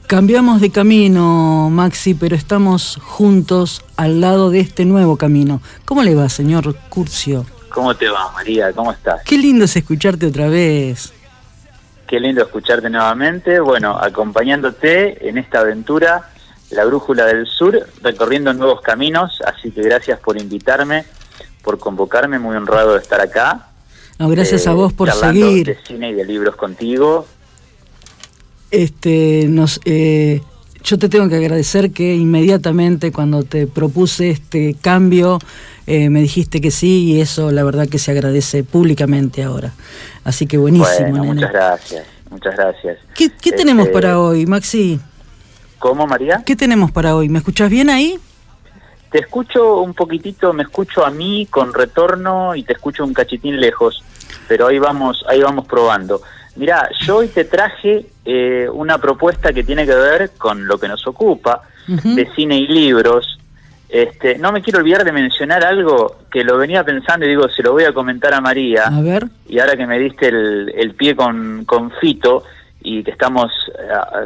Cambiamos de camino, Maxi, pero estamos juntos al lado de este nuevo camino. ¿Cómo le va, señor Curcio? ¿Cómo te va, María? ¿Cómo estás? Qué lindo es escucharte otra vez. Qué lindo escucharte nuevamente. Bueno, acompañándote en esta aventura, La Brújula del Sur, recorriendo nuevos caminos. Así que gracias por invitarme, por convocarme. Muy honrado de estar acá. No, gracias a vos por charlando seguir. De cine y de libros contigo. Yo te tengo que agradecer que inmediatamente cuando te propuse este cambio me dijiste que sí, y eso la verdad que se agradece públicamente ahora. Así que buenísimo, Bueno, nene. muchas gracias. ¿Qué tenemos para hoy, Maxi? ¿Cómo, María? ¿Qué tenemos para hoy? ¿Me escuchás bien ahí? Te escucho un poquitito, me escucho a mí con retorno y te escucho un cachitín lejos, pero ahí vamos probando. Mirá, yo hoy te traje una propuesta que tiene que ver con lo que nos ocupa, de cine y libros. No me quiero olvidar de mencionar algo que lo venía pensando y digo, se lo voy a comentar a María. A ver. Y ahora que me diste el pie con Fito, y que estamos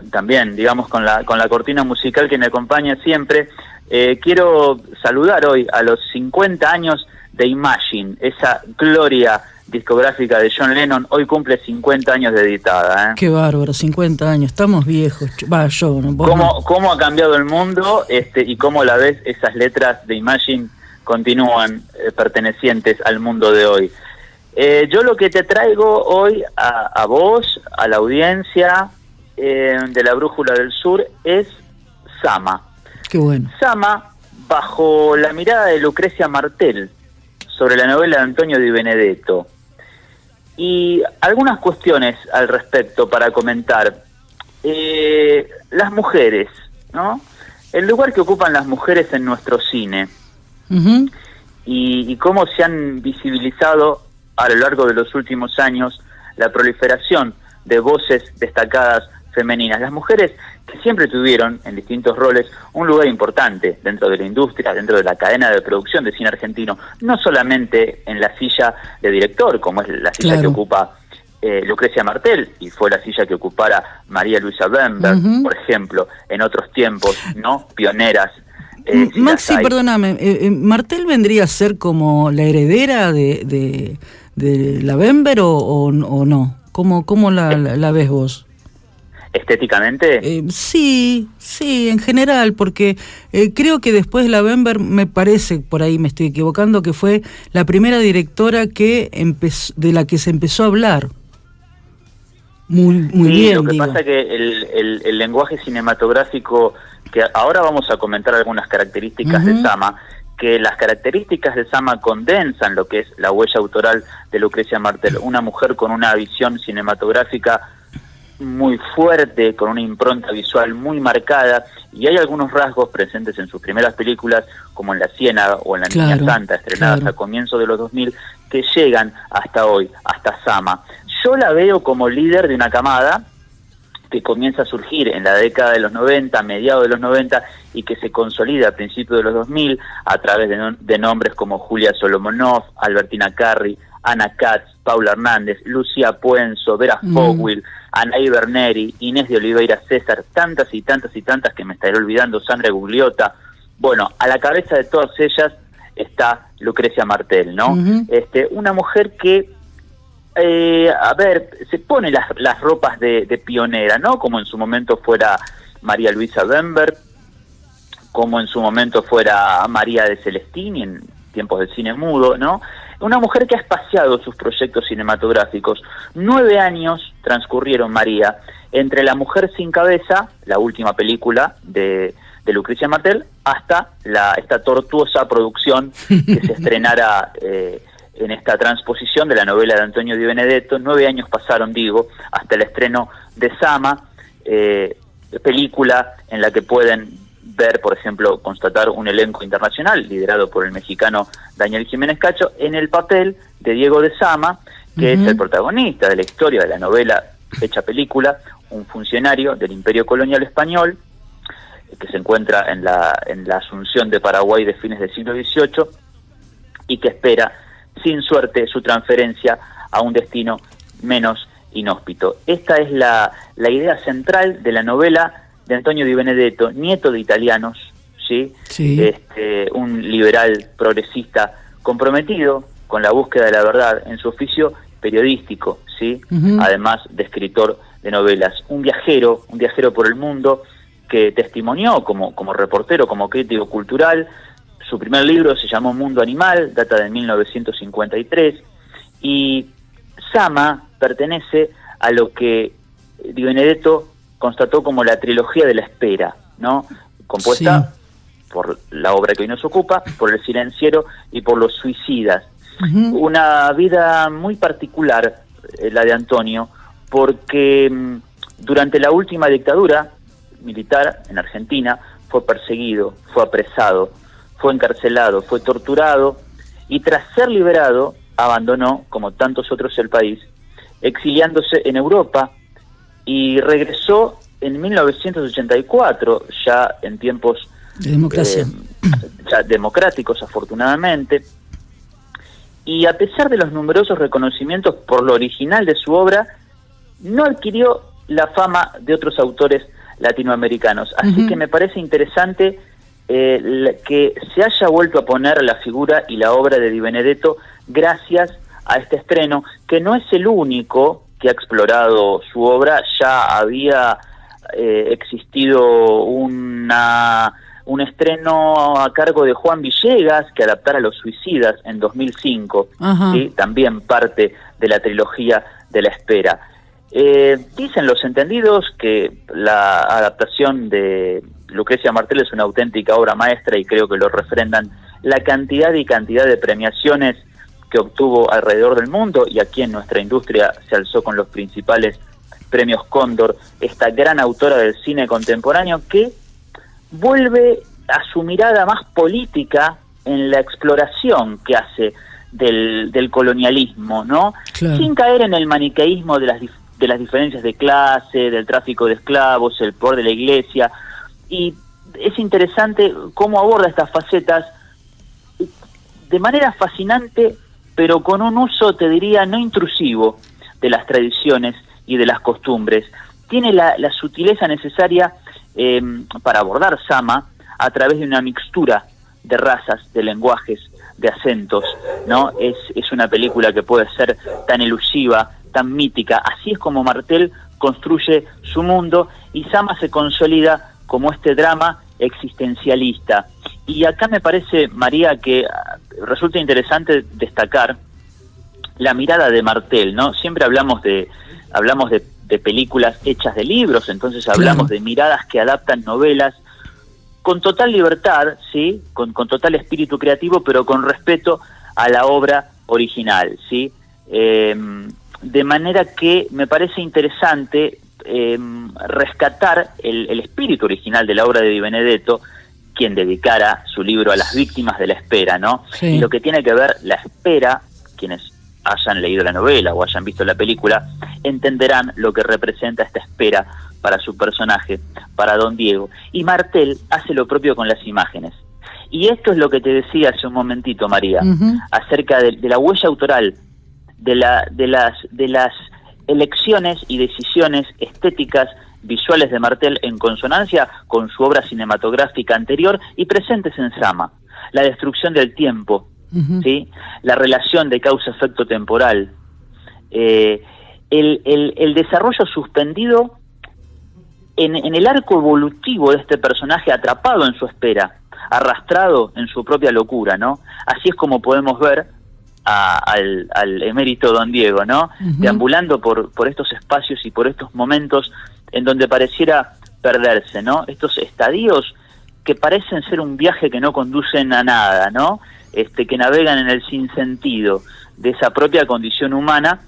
también, digamos, con la cortina musical que me acompaña siempre, quiero saludar hoy a los 50 años de Imagine, esa gloria discográfica de John Lennon. Hoy cumple 50 años de editada, ¿eh? Qué bárbaro, 50 años, estamos viejos. Va, yo, ¿no? ¿Cómo ha cambiado el mundo y cómo la vez esas letras de Imagine continúan pertenecientes al mundo de hoy? Yo lo que te traigo hoy a vos, a la audiencia de La Brújula del Sur, es Sama. Qué bueno. Sama, bajo la mirada de Lucrecia Martel, sobre la novela de Antonio Di Benedetto. Y algunas cuestiones al respecto para comentar. Las mujeres, ¿no? El lugar que ocupan las mujeres en nuestro cine. Y cómo se han visibilizado a lo largo de los últimos años la proliferación de voces destacadas femeninas. Las mujeres que siempre tuvieron, en distintos roles, un lugar importante dentro de la industria, dentro de la cadena de producción de cine argentino, no solamente en la silla de director, como es la silla que ocupa Lucrecia Martel, y fue la silla que ocupara María Luisa Bember, por ejemplo, en otros tiempos, ¿no? Pioneras. Maxi, perdóname, ¿Martel vendría a ser como la heredera de la Bember o no? ¿Cómo la ves vos? ¿Estéticamente? Sí, en general, porque creo que después de la Bember, me parece, por ahí me estoy equivocando, que fue la primera directora de la que se empezó a hablar. Muy sí, bien, lo que pasa es que el lenguaje cinematográfico, que ahora vamos a comentar algunas características de Sama, que las características de Sama condensan lo que es la huella autoral de Lucrecia Martel, una mujer con una visión cinematográfica muy fuerte, con una impronta visual muy marcada, y hay algunos rasgos presentes en sus primeras películas, como en La Ciénaga o en La Niña Santa, estrenadas a comienzos de los 2000, que llegan hasta hoy, hasta Sama. Yo la veo como líder de una camada que comienza a surgir en la década de los 90, mediados de los 90, y que se consolida a principios de los 2000 a través de nombres como Julia Solomonov, Albertina Carri, Ana Katz, Paula Hernández, Lucía Puenzo, Vera Fogwill, Anaí Berneri, Inés de Oliveira César, tantas y tantas y tantas que me estaré olvidando, Sandra Gugliotta. Bueno, a la cabeza de todas ellas está Lucrecia Martel, ¿no? Una mujer que, se pone las ropas de pionera, ¿no? Como en su momento fuera María Luisa Bember, como en su momento fuera María de Celestini en tiempos del cine mudo, ¿no? Una mujer que ha espaciado sus proyectos cinematográficos. 9 años transcurrieron, María, entre La Mujer sin Cabeza, la última película de Lucrecia Martel, hasta esta tortuosa producción que se estrenara en esta transposición de la novela de Antonio Di Benedetto. 9 años pasaron, digo, hasta el estreno de Sama, película en la que pueden ver, por ejemplo, constatar un elenco internacional liderado por el mexicano Daniel Jiménez Cacho en el papel de Diego de Sama, que es el protagonista de la historia de la novela hecha película, un funcionario del Imperio Colonial Español que se encuentra en la Asunción de Paraguay de fines del siglo XVIII y que espera, sin suerte, su transferencia a un destino menos inhóspito. Esta es la idea central de la novela de Antonio Di Benedetto, nieto de italianos, ¿sí? Un liberal progresista comprometido con la búsqueda de la verdad en su oficio periodístico, ¿sí? Además de escritor de novelas. Un viajero por el mundo que testimonió como reportero, como crítico cultural. Su primer libro se llamó Mundo Animal, data de 1953, y Zama pertenece a lo que Di Benedetto constató como la trilogía de la espera, ¿no? Compuesta por la obra que hoy nos ocupa, por El silenciero y por Los suicidas. Una vida muy particular, la de Antonio, porque durante la última dictadura militar en Argentina fue perseguido, fue apresado, fue encarcelado, fue torturado, y tras ser liberado abandonó, como tantos otros, el país, exiliándose en Europa, y regresó en 1984, ya en tiempos de democracia, ya democráticos, afortunadamente, y a pesar de los numerosos reconocimientos por lo original de su obra, no adquirió la fama de otros autores latinoamericanos. Así que me parece interesante que se haya vuelto a poner la figura y la obra de Di Benedetto gracias a este estreno, que no es el único que ha explorado su obra. Ya había existido un estreno a cargo de Juan Villegas, que adaptara Los suicidas en 2005, ¿sí? También parte de la trilogía de la espera. Dicen los entendidos que la adaptación de Lucrecia Martel es una auténtica obra maestra, y creo que lo refrendan la cantidad de premiaciones que obtuvo alrededor del mundo, y aquí en nuestra industria se alzó con los principales premios Cóndor, esta gran autora del cine contemporáneo que vuelve a su mirada más política en la exploración que hace del colonialismo, ¿no? Claro. Sin caer en el maniqueísmo de las diferencias de clase, del tráfico de esclavos, el poder de la iglesia. Y es interesante cómo aborda estas facetas de manera fascinante, pero con un uso, te diría, no intrusivo de las tradiciones y de las costumbres. Tiene la sutileza necesaria para abordar Zama a través de una mixtura de razas, de lenguajes, de acentos, ¿no? Es una película que puede ser tan elusiva, tan mítica. Así es como Martel construye su mundo, y Zama se consolida como este drama existencialista. Y acá me parece, María, que resulta interesante destacar la mirada de Martel, ¿no? Siempre hablamos de películas hechas de libros, entonces hablamos de miradas que adaptan novelas con total libertad, ¿sí? Con total espíritu creativo, pero con respeto a la obra original, ¿sí? De manera que me parece interesante rescatar el espíritu original de la obra de Di Benedetto, quien dedicara su libro a las víctimas de la espera, ¿no? Sí. Y lo que tiene que ver la espera, quienes hayan leído la novela o hayan visto la película, entenderán lo que representa esta espera para su personaje, para Don Diego. Y Martel hace lo propio con las imágenes. Y esto es lo que te decía hace un momentito, María, acerca de la huella autoral, de las elecciones y decisiones estéticas, visuales de Martel en consonancia con su obra cinematográfica anterior y presentes en Zama. La destrucción del tiempo, ¿sí? La relación de causa-efecto temporal, el desarrollo suspendido en el arco evolutivo de este personaje atrapado en su espera, arrastrado en su propia locura, ¿no? Así es como podemos ver al emérito Don Diego, ¿no? Deambulando por estos espacios y por estos momentos en donde pareciera perderse, ¿no? Estos estadios que parecen ser un viaje que no conducen a nada, ¿no? Que navegan en el sinsentido de esa propia condición humana,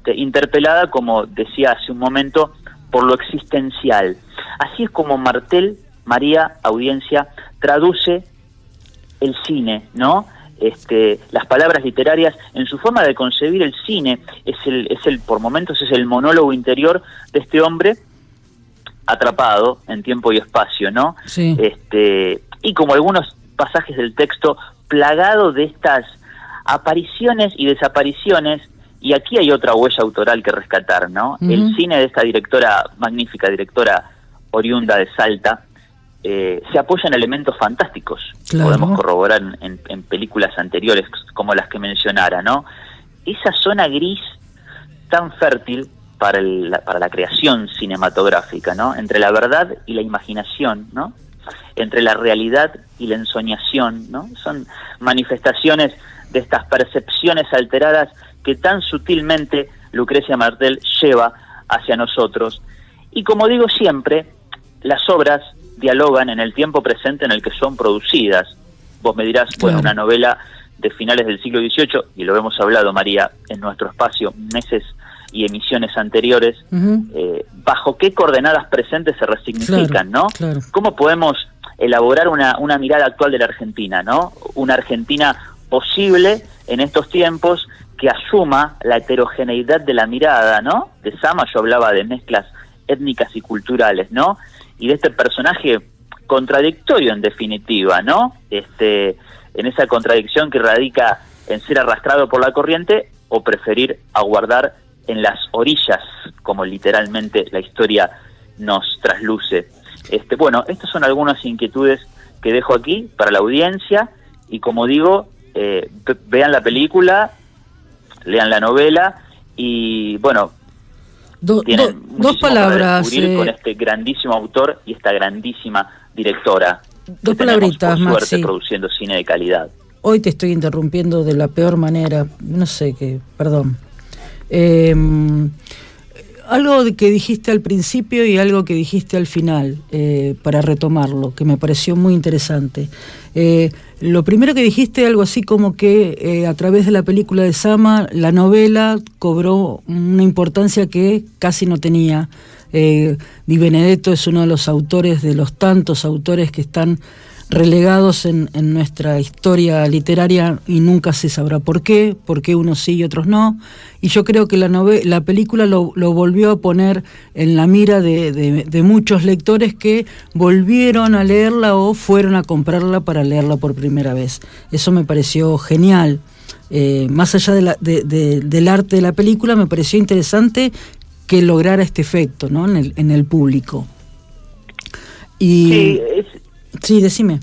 interpelada, como decía hace un momento, por lo existencial. Así es como Martel, María, audiencia, traduce el cine, ¿no? Las palabras literarias en su forma de concebir el cine. Por momentos es el monólogo interior de este hombre atrapado en tiempo y espacio, ¿no? Sí. Y como algunos pasajes del texto plagado de estas apariciones y desapariciones. Y aquí hay otra huella autoral que rescatar, ¿no? El cine de esta directora, magnífica directora oriunda de Salta, se apoya en elementos fantásticos. Claro. Podemos corroborar en películas anteriores como las que mencionara, ¿no? Esa zona gris tan fértil para la creación cinematográfica, ¿no? Entre la verdad y la imaginación, ¿no? Entre la realidad y la ensoñación, ¿no? Son manifestaciones de estas percepciones alteradas que tan sutilmente Lucrecia Martel lleva hacia nosotros. Y como digo siempre, las obras dialogan en el tiempo presente en el que son producidas. Vos me dirás, bueno, una novela de finales del siglo XVIII, y lo hemos hablado, María, en nuestro espacio, meses y emisiones anteriores, ¿bajo qué coordenadas presentes se resignifican, ¿no? Claro. ¿Cómo podemos elaborar una mirada actual de la Argentina, ¿no? Una Argentina posible en estos tiempos que asuma la heterogeneidad de la mirada, ¿no? De Zama yo hablaba de mezclas étnicas y culturales, ¿no? Y de este personaje contradictorio en definitiva, ¿no? En esa contradicción que radica en ser arrastrado por la corriente o preferir aguardar en las orillas, como literalmente la historia nos trasluce. Bueno, estas son algunas inquietudes que dejo aquí para la audiencia, y como digo, vean la película, lean la novela, y bueno, tienen dos palabras para descubrir con este grandísimo autor y esta grandísima directora. Dos palabritas, por suerte, Maxi, produciendo cine de calidad. Hoy te estoy interrumpiendo de la peor manera, no sé qué, perdón. Algo que dijiste al principio y algo que dijiste al final, para retomarlo, que me pareció muy interesante. Lo primero que dijiste, algo así como que a través de la película de Zama, la novela cobró una importancia que casi no tenía. Di Benedetto es uno de los autores, de los tantos autores que están relegados en nuestra historia literaria, y nunca se sabrá por qué unos sí y otros no. Y yo creo que la película lo volvió a poner en la mira de muchos lectores que volvieron a leerla o fueron a comprarla para leerla por primera vez. Eso me pareció genial. Más allá del arte de la película, me pareció interesante que lograra este efecto, ¿no? en el público. Y sí, decime.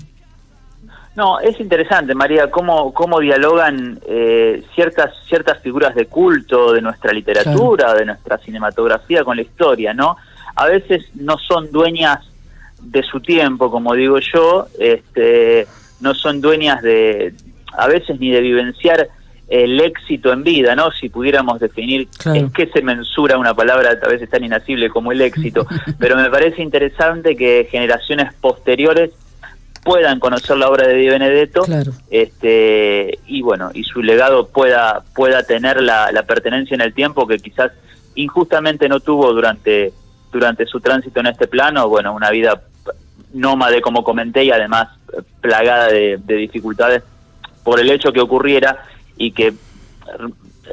No, es interesante, María, cómo dialogan ciertas figuras de culto de nuestra literatura, claro, de nuestra cinematografía con la historia, ¿no? A veces no son dueñas de su tiempo, como digo yo, no son dueñas a veces ni de vivenciar el éxito en vida, ¿no? Si pudiéramos definir, claro, en qué se mensura una palabra a veces tan inasible como el éxito, pero me parece interesante que generaciones posteriores puedan conocer la obra de Di Benedetto, claro, y bueno, y su legado pueda tener la pertenencia en el tiempo que quizás injustamente no tuvo durante su tránsito en este plano. Bueno, una vida nómade, como comenté, y además plagada de dificultades por el hecho que ocurriera y que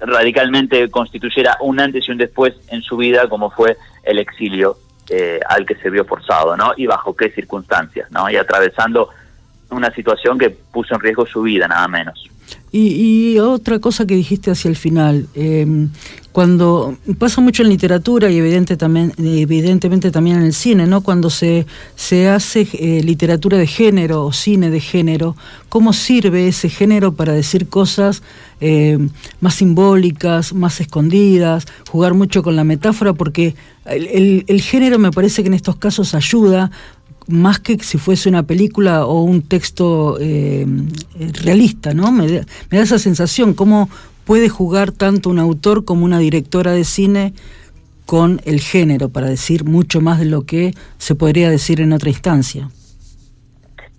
radicalmente constituyera un antes y un después en su vida, como fue el exilio al que se vio forzado, ¿no? Y bajo qué circunstancias, ¿no? Y atravesando una situación que puso en riesgo su vida, nada menos. Y otra cosa que dijiste hacia el final, cuando pasa mucho en literatura y evidentemente también en el cine, ¿no? Cuando se hace literatura de género o cine de género, ¿cómo sirve ese género para decir cosas más simbólicas, más escondidas, jugar mucho con la metáfora? Porque el género me parece que en estos casos ayuda, más que si fuese una película o un texto realista, ¿no? Me da esa sensación, cómo puede jugar tanto un autor como una directora de cine con el género para decir mucho más de lo que se podría decir en otra instancia.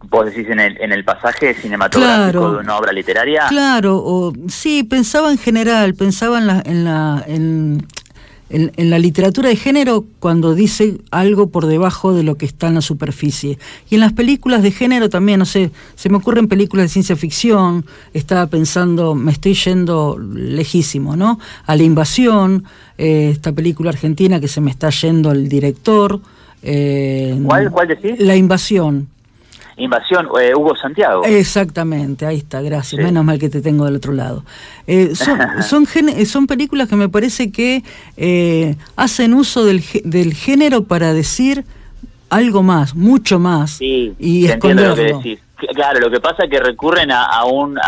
¿Vos decís en el pasaje cinematográfico, claro, de una obra literaria? Claro, sí, pensaba en general, pensaba en la literatura de género cuando dice algo por debajo de lo que está en la superficie. Y en las películas de género también, no sé, se me ocurren películas de ciencia ficción, estaba pensando, me estoy yendo lejísimo, ¿no? A La Invasión, esta película argentina que se me está yendo el director. ¿Cuál decís? La Invasión. Invasión, Hugo Santiago. Exactamente, ahí está, gracias, sí. Menos mal que te tengo del otro lado. Son películas que me parece que hacen uso del género para decir algo más, mucho más, sí, y entiendo esconderlo. lo que decís. Claro, lo que pasa es que recurren al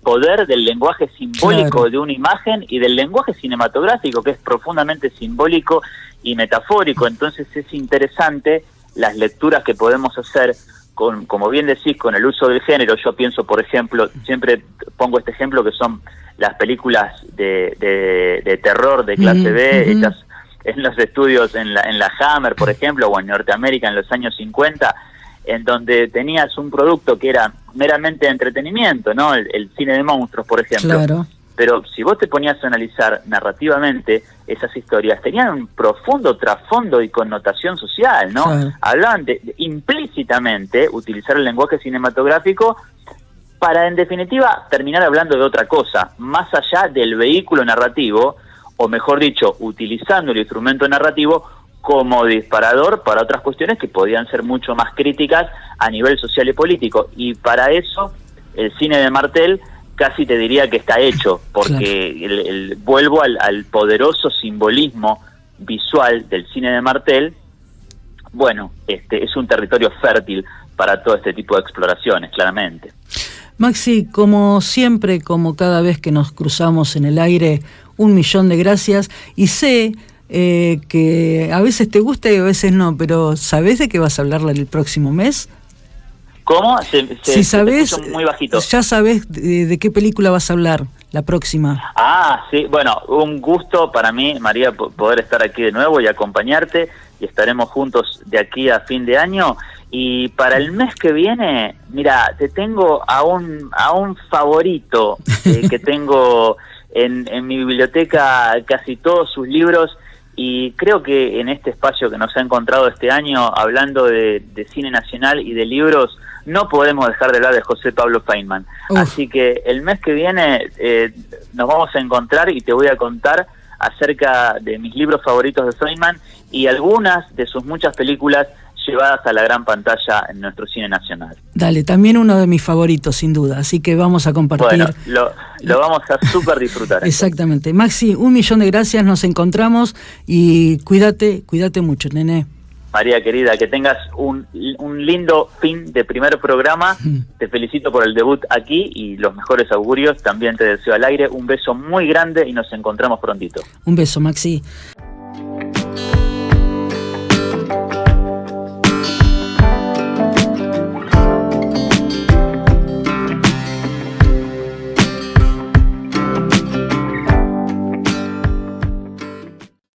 poder del lenguaje simbólico, Claro. de una imagen, y del lenguaje cinematográfico, que es profundamente simbólico y metafórico. Entonces es interesante las lecturas que podemos hacer, como bien decís, con el uso del género. Yo pienso, por ejemplo, siempre pongo este ejemplo, que son las películas de terror de clase B, hechas en los estudios en la Hammer, por ejemplo, o en Norteamérica en los años 50, en donde tenías un producto que era meramente de entretenimiento, ¿no? El cine de monstruos, por ejemplo. Claro. Pero si vos te ponías a analizar narrativamente esas historias, tenían un profundo trasfondo y connotación social, ¿no? Claro. Hablaban de implícitamente utilizar el lenguaje cinematográfico para, en definitiva, terminar hablando de otra cosa, más allá del vehículo narrativo, o mejor dicho, utilizando el instrumento narrativo como disparador para otras cuestiones que podían ser mucho más críticas a nivel social y político. Y para eso el cine de Martel casi te diría que está hecho, porque vuelvo al poderoso simbolismo visual del cine de Martel. Bueno, es un territorio fértil para todo este tipo de exploraciones, claramente. Maxi, como siempre, como cada vez que nos cruzamos en el aire, 1.000.000 de gracias, y sé que a veces te gusta y a veces no, pero ¿sabés de qué vas a hablar el próximo mes? ¿Cómo? Si sabés, muy bajito. ya sabés de qué película vas a hablar la próxima. Ah, sí, bueno, un gusto para mí, María, poder estar aquí de nuevo y acompañarte, y estaremos juntos de aquí a fin de año. Y para el mes que viene, mira, te tengo a un favorito que tengo en mi biblioteca, casi todos sus libros, y creo que en este espacio que nos ha encontrado este año, hablando de cine nacional y de libros, no podemos dejar de hablar de José Pablo Feynman. Así que el mes que viene nos vamos a encontrar y te voy a contar acerca de mis libros favoritos de Feynman y algunas de sus muchas películas llevadas a la gran pantalla en nuestro cine nacional. Dale, también uno de mis favoritos, sin duda, así que vamos a compartir. Bueno, lo vamos a súper disfrutar. Exactamente. Maxi, 1.000.000 de gracias, nos encontramos y cuídate mucho, nene. María querida, que tengas un lindo fin de primer programa. Te felicito por el debut aquí y los mejores augurios. También te deseo al aire un beso muy grande y nos encontramos prontito. Un beso, Maxi.